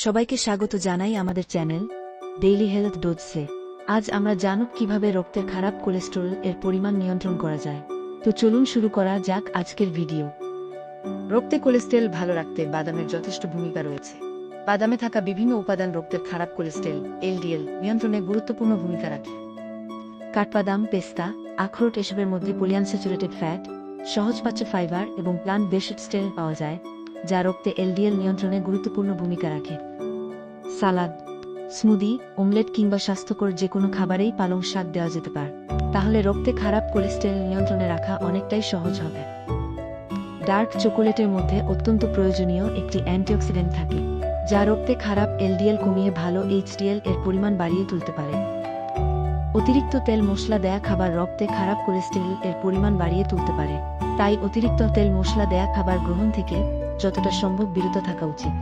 সবাইকে স্বাগত জানাই আমাদের চ্যানেল ডেইলি হেলথ ডোজসে। আজ আমরা জানব কিভাবে রক্তের খারাপ কোলেস্টেরল এর পরিমাণ নিয়ন্ত্রণ করা যায়। তো চলুন শুরু করা যাক আজকের ভিডিও। রক্তে কোলেস্টেরল ভালো রাখতে বাদামের যথেষ্ট ভূমিকা রয়েছে। বাদামে থাকা বিভিন্ন উপাদান রক্তের খারাপ কোলেস্টেরল এলডিএল নিয়ন্ত্রণে গুরুত্বপূর্ণ ভূমিকা রাখে। কাঠবাদাম, পেস্তা, আখরোট এসবের মধ্যে পলিআনস্যাচুরেটেড ফ্যাট, সহজপাচ্য ফাইবার এবং প্লান্ট বেসড স্টেরল পাওয়া যায়, যা রক্তে এলডিএল নিয়ন্ত্রণে গুরুত্বপূর্ণ ভূমিকা রাখে। সালাদ, স্মুদি, অমলেট কিংবা স্বাস্থ্যকর যে কোনো খাবারেই পালং শাক দেওয়া যেতে পারে। তাহলে রক্তে খারাপ কোলেস্টেরল নিয়ন্ত্রণে রাখা অনেকটাই সহজ হবে। ডার্ক চকোলেটের মধ্যে অত্যন্ত প্রয়োজনীয় একটি অ্যান্টিঅক্সিডেন্ট থাকে, যা রক্তে খারাপ এলডিএল কমিয়ে ভালো এইচডিএল এর পরিমাণ বাড়িয়ে তুলতে পারে। অতিরিক্ত তেল মশলা দেয়া খাবার রক্তে খারাপ কোলেস্টেরল এর পরিমাণ বাড়িয়ে তুলতে পারে, তাই অতিরিক্ত তেল মশলা দেয়া খাবার গ্রহণ থেকে যতটা সম্ভব বিরত থাকা উচিত।